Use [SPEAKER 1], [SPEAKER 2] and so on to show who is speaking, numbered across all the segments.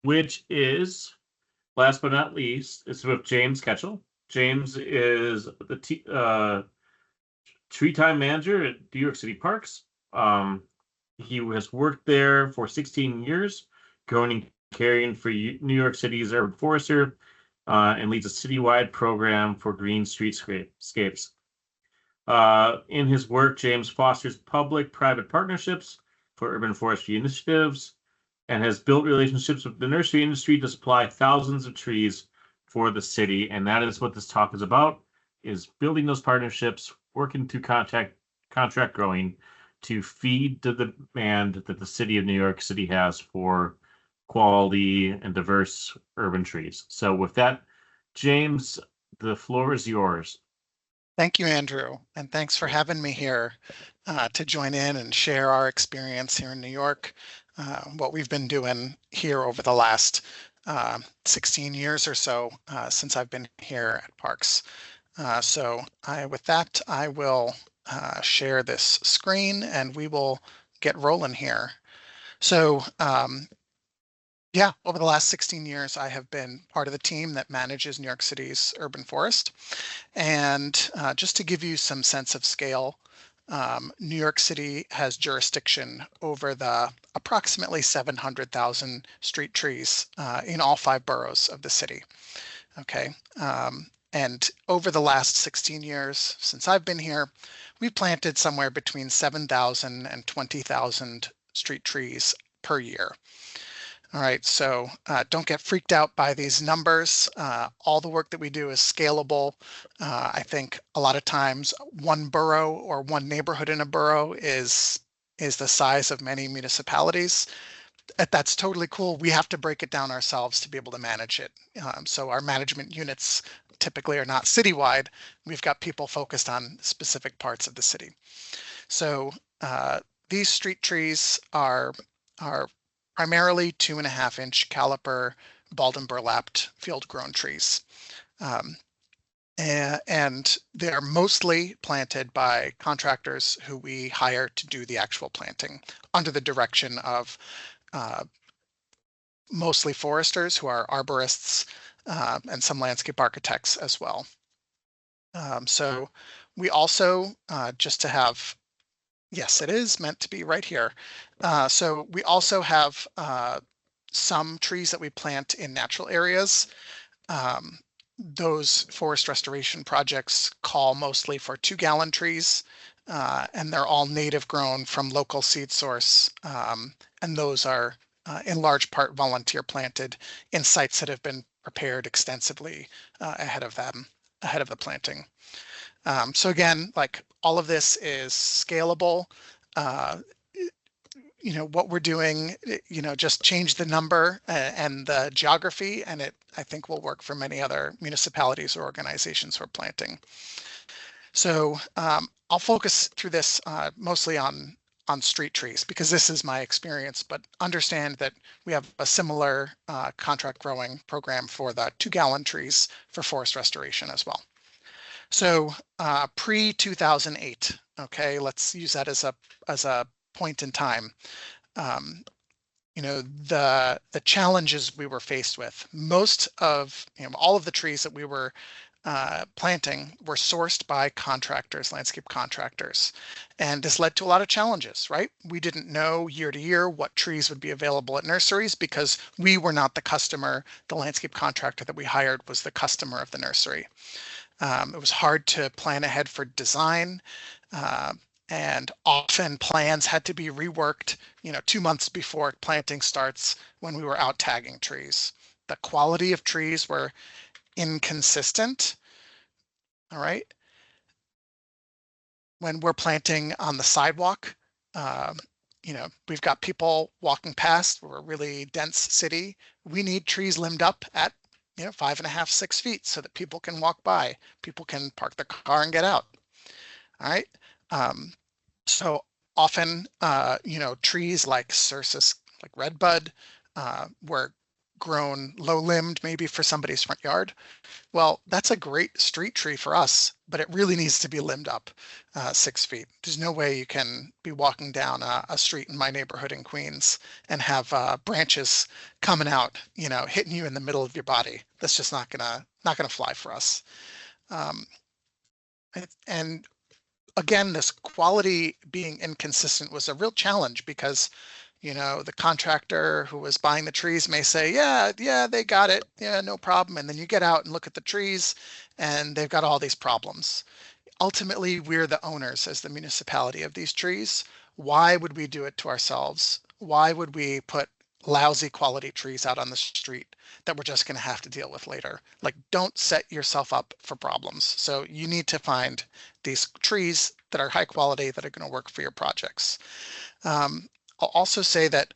[SPEAKER 1] which is, last but not least, it's with James Kaechele. James is the tree time manager at New York City Parks. He has worked there for 16 years, growing and caring for New York City's urban forester, and leads a citywide program for green streetscapes. In his work, James fosters public-private partnerships for urban forestry initiatives and has built relationships with the nursery industry to supply thousands of trees for the city. And that is what this talk is about, is building those partnerships, working through contract growing to feed the demand that the city of New York City has for quality and diverse urban trees. So with that, James, the floor is yours.
[SPEAKER 2] Thank you, Andrew, and thanks for having me here to join in and share our experience here in New York, what we've been doing here over the last 16 years or so since I've been here at Parks. With that, I will share this screen and we will get rolling here. Yeah, over the last 16 years, I have been part of the team that manages New York City's urban forest. And just to give you some sense of scale, New York City has jurisdiction over the approximately 700,000 street trees in all 5 boroughs of the city. Okay. And over the last 16 years, since I've been here, we've planted somewhere between 7,000 and 20,000 street trees per year. All right, so don't get freaked out by these numbers. All the work that we do is scalable. I think a lot of times one borough or one neighborhood in a borough is the size of many municipalities. That's totally cool. We have to break it down ourselves to be able to manage it. So our management units typically are not citywide. We've got people focused on specific parts of the city. So these street trees are primarily 2.5-inch caliper balled and burlapped field grown trees. And they're mostly planted by contractors who we hire to do the actual planting under the direction of mostly foresters who are arborists and some landscape architects as well. So we also, just to have, yes, it is meant to be right here. So we also have some trees that we plant in natural areas. Those forest restoration projects call mostly for 2-gallon trees, and they're all native grown from local seed source. And those are in large part volunteer planted in sites that have been prepared extensively ahead of the planting. So again, like all of this is scalable. You know, what we're doing, you know, just change the number and the geography, and it, I think, will work for many other municipalities or organizations who are planting. So I'll focus through this mostly on street trees because this is my experience, but understand that we have a similar contract growing program for the 2-gallon trees for forest restoration as well. So pre-2008, okay, let's use that as a point in time. You know, the challenges we were faced with, most of, you know, all of the trees that we were planting were sourced by contractors, landscape contractors. And this led to a lot of challenges, right? We didn't know year to year what trees would be available at nurseries because we were not the customer. The landscape contractor that we hired was the customer of the nursery. It was hard to plan ahead for design, and often plans had to be reworked, you know, 2 months before planting starts when we were out tagging trees. The quality of trees were inconsistent. All right. When we're planting on the sidewalk, you know, we've got people walking past. We're a really dense city. We need trees limbed up at, you know, 5.5, 6 feet so that people can walk by. People can park their car and get out. All right. So often, you know, trees like Cercis, like redbud, were grown low-limbed, maybe for somebody's front yard. Well, that's a great street tree for us, but it really needs to be limbed up 6 feet. There's no way you can be walking down a street in my neighborhood in Queens and have branches coming out, hitting you in the middle of your body. That's just not gonna fly for us. Um, and again, this quality being inconsistent was a real challenge because the contractor who was buying the trees may say, yeah, they got it. Yeah, no problem. And then you get out and look at the trees and they've got all these problems. Ultimately, we're the owners as the municipality of these trees. Why would we do it to ourselves? Why would we put lousy quality trees out on the street that we're just going to have to deal with later? Like, don't set yourself up for problems. So you need to find these trees that are high quality that are going to work for your projects. I'll also say that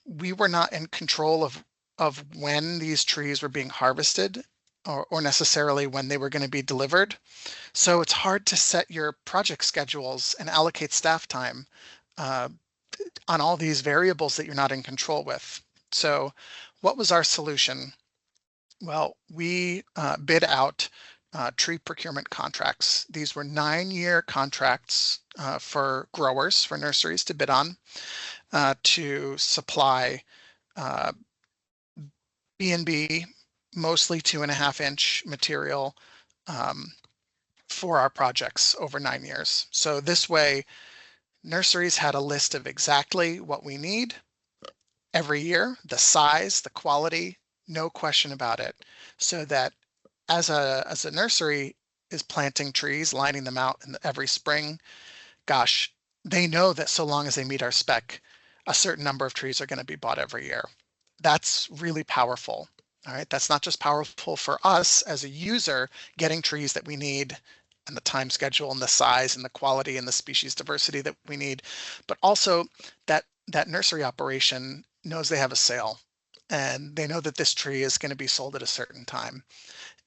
[SPEAKER 2] we were not in control of when these trees were being harvested or necessarily when they were going to be delivered. So it's hard to set your project schedules and allocate staff time uh, on all these variables that you're not in control with. So what was our solution? Well, we bid out tree procurement contracts. These were 9-year contracts for growers, for nurseries to bid on, to supply B&B, mostly 2.5-inch material for our projects over 9 years. So this way, nurseries had a list of exactly what we need every year, the size, the quality, no question about it. So that as a nursery is planting trees, lining them out every spring, gosh, they know that so long as they meet our spec, a certain number of trees are going to be bought every year. That's really powerful. All right. That's not just powerful for us as a user getting trees that we need and the time schedule and the size and the quality and the species diversity that we need, but also that nursery operation knows they have a sale and they know that this tree is going to be sold at a certain time.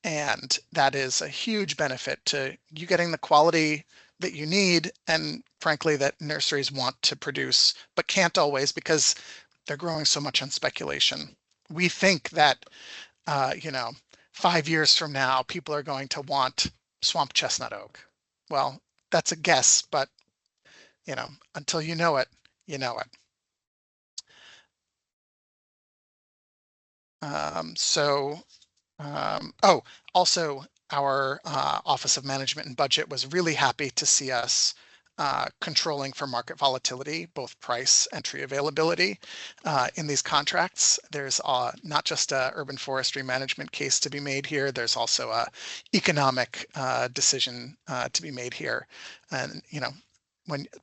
[SPEAKER 2] And that is a huge benefit to you getting the quality that you need and frankly that nurseries want to produce but can't always because they're growing so much on speculation. We think that 5 years from now people are going to want swamp chestnut oak. Well, that's a guess, but until you know it, you know it. Also, our Office of Management and Budget was really happy to see us controlling for market volatility, both price and tree availability in these contracts. There's not just a urban forestry management case to be made here, there's also a economic decision to be made here. And,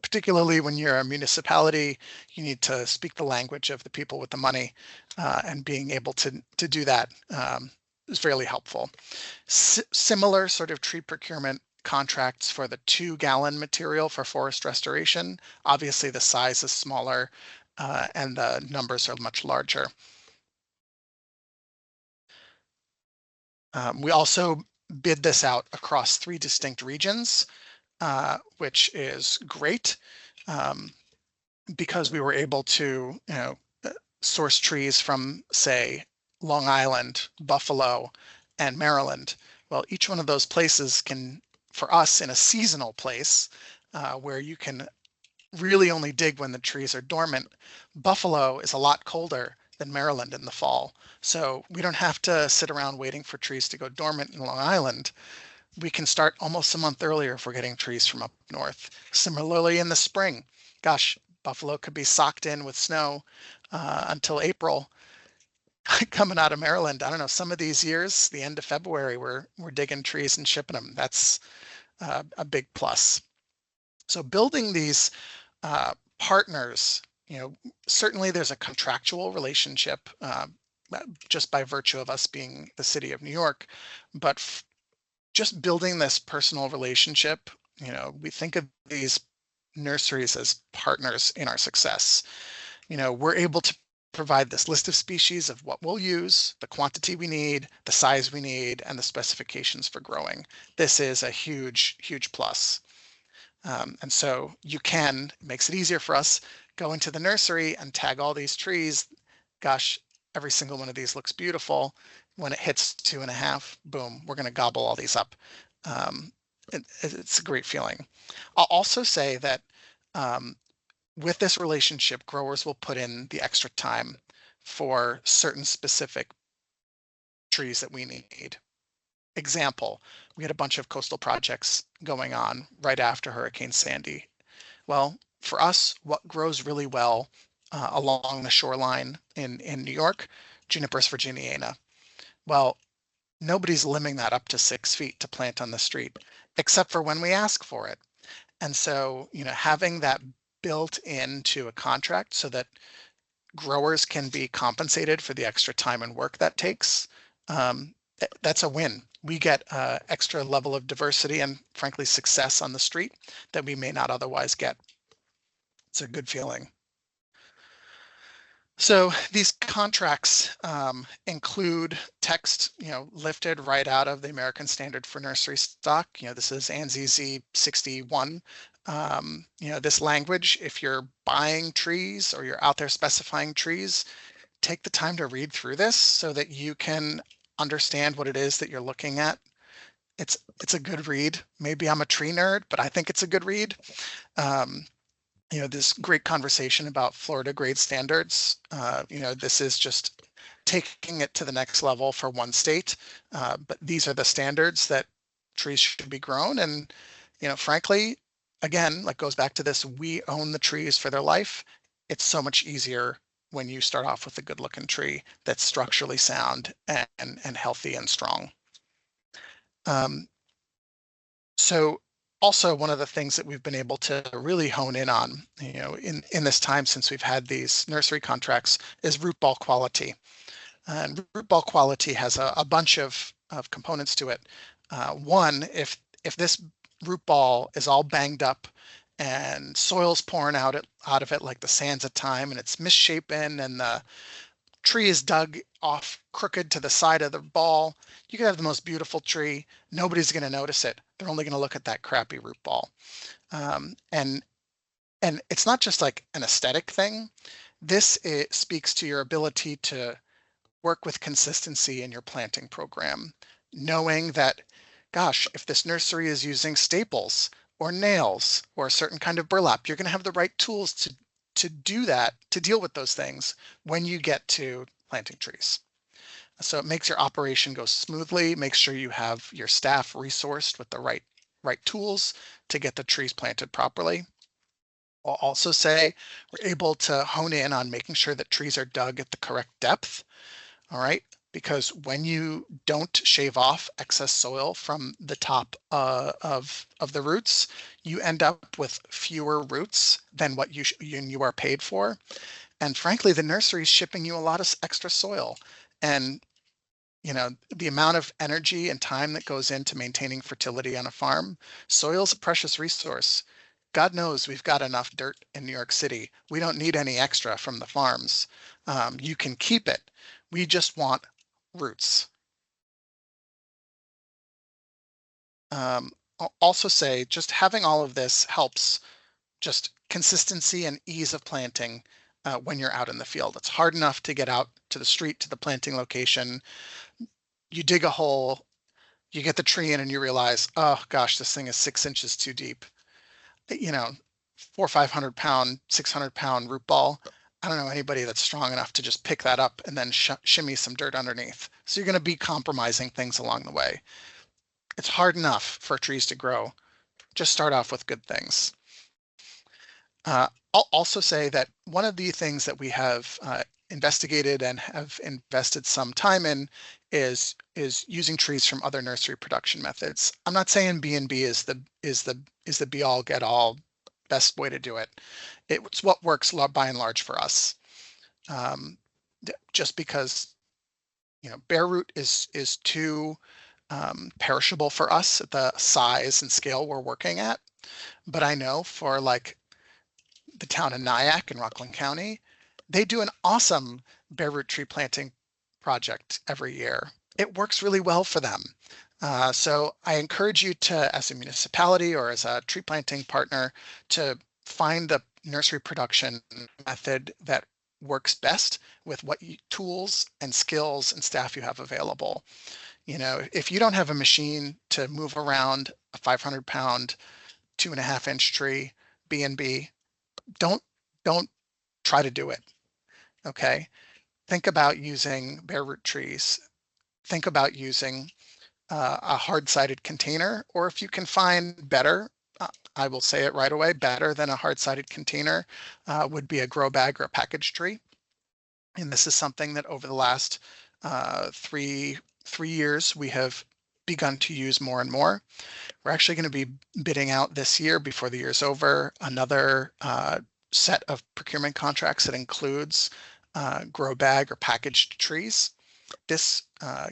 [SPEAKER 2] particularly when you're a municipality, you need to speak the language of the people with the money, and being able to do that is fairly helpful. Similar sort of tree procurement contracts for the 2-gallon material for forest restoration. Obviously, the size is smaller and the numbers are much larger. We also bid this out across 3 distinct regions, which is great because we were able to source trees from, say, Long Island, Buffalo, and Maryland. Well, each one of those places can, for us in a seasonal place where you can really only dig when the trees are dormant, Buffalo is a lot colder than Maryland in the fall. So we don't have to sit around waiting for trees to go dormant in Long Island. We can start almost a month earlier if we're getting trees from up north. Similarly, in the spring, gosh, Buffalo could be socked in with snow until April. Coming out of Maryland, I don't know, some of these years, the end of February, we're digging trees and shipping them. That's a big plus. So building these partners, certainly there's a contractual relationship just by virtue of us being the city of New York, but just building this personal relationship, we think of these nurseries as partners in our success. We're able to provide this list of species of what we'll use, the quantity we need, the size we need, and the specifications for growing. This is a huge, huge plus. And so it makes it easier for us, go into the nursery and tag all these trees. Gosh, every single one of these looks beautiful. When it hits 2.5, boom, we're going to gobble all these up. It's a great feeling. I'll also say that with this relationship, growers will put in the extra time for certain specific trees that we need. Example, we had a bunch of coastal projects going on right after Hurricane Sandy. Well, for us, what grows really well along the shoreline in New York, Juniperus virginiana. Well, nobody's limiting that up to 6 feet to plant on the street, except for when we ask for it. And so, having that built into a contract so that growers can be compensated for the extra time and work that takes, that's a win. We get extra level of diversity and frankly success on the street that we may not otherwise get. It's a good feeling. So these contracts include text, lifted right out of the American Standard for Nursery Stock. This is ANSI Z61. This language, if you're buying trees or you're out there specifying trees, take the time to read through this so that you can understand what it is that you're looking at. It's a good read. Maybe I'm a tree nerd, but I think it's a good read. This great conversation about Florida grade standards. This is just taking it to the next level for one state. But these are the standards that trees should be grown. And, frankly, again, like goes back to this, we own the trees for their life. It's so much easier when you start off with a good looking tree that's structurally sound and healthy and strong. So also one of the things that we've been able to really hone in on, in this time since we've had these nursery contracts is root ball quality. And root ball quality has a bunch of components to it. One, if this root ball is all banged up and soil's pouring out of it like the sands of time, and it's misshapen and the tree is dug off crooked to the side of the ball, you could have the most beautiful tree. Nobody's going to notice it. They're only going to look at that crappy root ball. And it's not just like an aesthetic thing. It speaks to your ability to work with consistency in your planting program, knowing that, gosh, if this nursery is using staples or nails or a certain kind of burlap, you're going to have the right tools to do that, to deal with those things when you get to planting trees. So it makes your operation go smoothly, makes sure you have your staff resourced with the right tools to get the trees planted properly. I'll also say we're able to hone in on making sure that trees are dug at the correct depth. All right, because when you don't shave off excess soil from the top of the roots, you end up with fewer roots than what you are paid for. And frankly, the nursery is shipping you a lot of extra soil. And the amount of energy and time that goes into maintaining fertility on a farm, soil is a precious resource. God knows we've got enough dirt in New York City. We don't need any extra from the farms. You can keep it. We just want roots. I'll also say just having all of this helps just consistency and ease of planting when you're out in the field. It's hard enough to get out to the street, to the planting location. You dig a hole, you get the tree in and you realize, oh gosh, this thing is 6 inches too deep. 400 or 500 pound, 600 pound root ball. I don't know anybody that's strong enough to just pick that up and then shimmy some dirt underneath. So you're going to be compromising things along the way. It's hard enough for trees to grow. Just start off with good things. I'll also say that one of the things that we have investigated and have invested some time in is using trees from other nursery production methods. I'm not saying B&B is the be all get all best way to do it. It's what works by and large for us. Just because bare root is too perishable for us at the size and scale we're working at. But I know for like the town of Nyack in Rockland County, they do an awesome bare root tree planting project every year. It works really well for them. So I encourage you to, as a municipality or as a tree planting partner, to find the nursery production method that works best with what tools and skills and staff you have available. If you don't have a machine to move around a 500-pound, 2.5-inch tree, B&B, don't try to do it. Okay. Think about using bare root trees. Think about using a hard-sided container, or if you can find better, I will say it right away, better than a hard-sided container would be a grow bag or a package tree. And this is something that over the last three years we have begun to use more and more. We're actually going to be bidding out this year, before the year's over, another set of procurement contracts that includes grow bag or packaged trees. This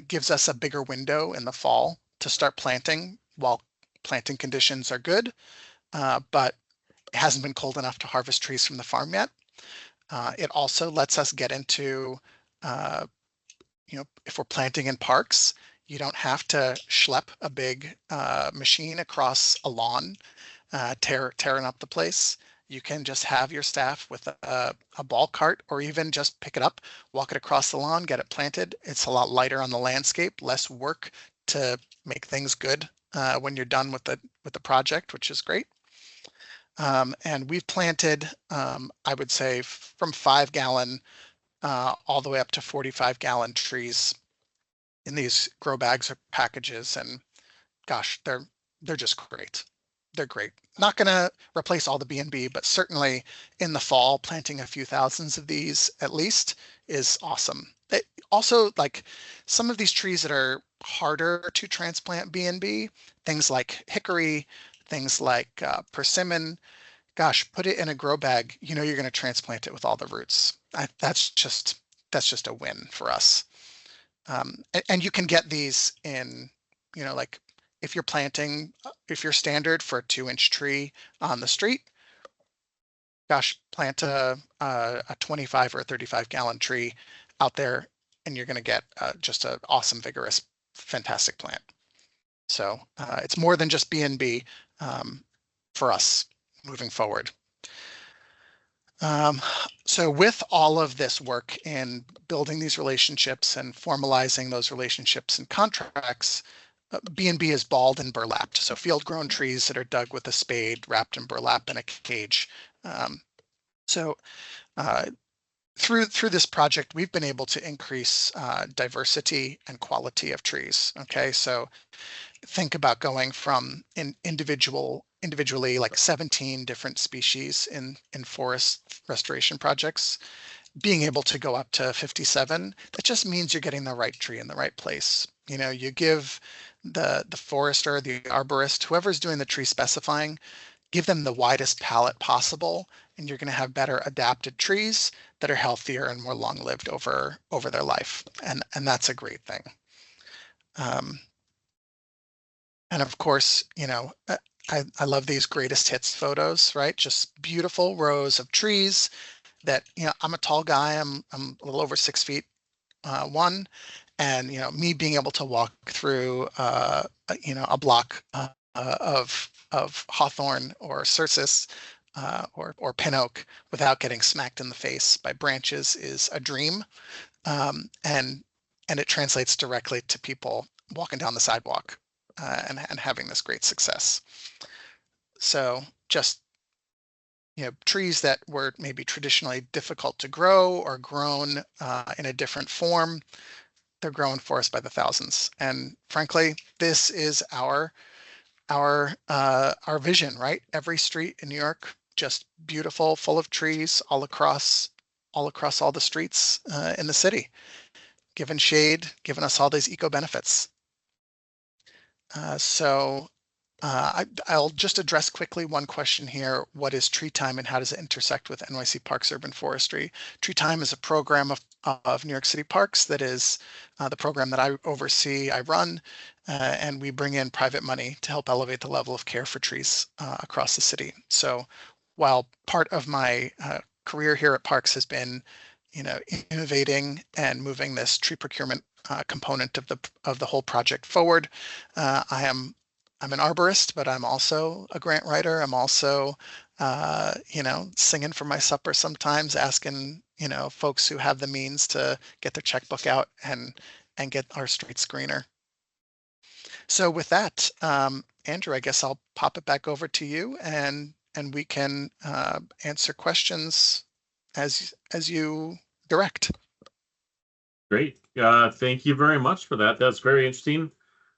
[SPEAKER 2] gives us a bigger window in the fall to start planting while planting conditions are good, but it hasn't been cold enough to harvest trees from the farm yet. It also lets us get into, if we're planting in parks, you don't have to schlep a big machine across a lawn, tearing up the place. You can just have your staff with a ball cart, or even just pick it up, walk it across the lawn, get it planted. It's a lot lighter on the landscape, less work to make things good when you're done with the project, which is great. And we've planted, I would say, from 5-gallon all the way up to 45-gallon trees in these grow bags or packages. And gosh, they're just great. They're great. Not going to replace all the B&B, but certainly in the fall, planting a few thousands of these at least is awesome. Also, like some of these trees that are harder to transplant B&B, things like hickory, things like persimmon, gosh, put it in a grow bag. You're going to transplant it with all the roots. That's just a win for us. And you can get these in, like if you're planting, if you're standard for a 2-inch tree on the street, gosh, plant a 25 or a 35-gallon tree out there, and you're going to get just an awesome, vigorous, fantastic plant. So it's more than just B&B for us moving forward. So with all of this work in building these relationships and formalizing those relationships and contracts, B&B is balled and burlapped. So field-grown trees that are dug with a spade, wrapped in burlap in a cage. So through this project, we've been able to increase diversity and quality of trees. Okay, so think about going from individually like 17 different species in forest restoration projects, being able to go up to 57. That just means you're getting the right tree in the right place. You give the forester, the arborist, whoever's doing the tree specifying, give them the widest palette possible, and you're going to have better adapted trees that are healthier and more long-lived over their life, and that's a great thing. And of course, I love these greatest hits photos, right? Just beautiful rows of trees that, I'm a tall guy. I'm a little over 6 feet, 1. And, me being able to walk through, a block of hawthorn or cercis or pin oak without getting smacked in the face by branches is a dream. And it translates directly to people walking down the sidewalk and having this great success. So just, trees that were maybe traditionally difficult to grow or grown in a different form, they're growing for us by the thousands. And frankly, this is our vision, right? Every street in New York, just beautiful, full of trees all across all the streets in the city, giving shade, giving us all these eco benefits. So I'll just address quickly one question here. What is Tree Time and how does it intersect with NYC Parks Urban Forestry? Tree Time is a program of New York City Parks that is the program that I oversee, I run, and we bring in private money to help elevate the level of care for trees across the city. So while part of my career here at Parks has been, innovating and moving this tree procurement component of the whole project forward, I'm an arborist, but I'm also a grant writer. I'm also, singing for my supper sometimes, asking folks who have the means to get their checkbook out and get our streets greener. So with that, Andrew, I guess I'll pop it back over to you, and we can answer questions as you direct.
[SPEAKER 1] Great. Thank you very much for that. That's very interesting.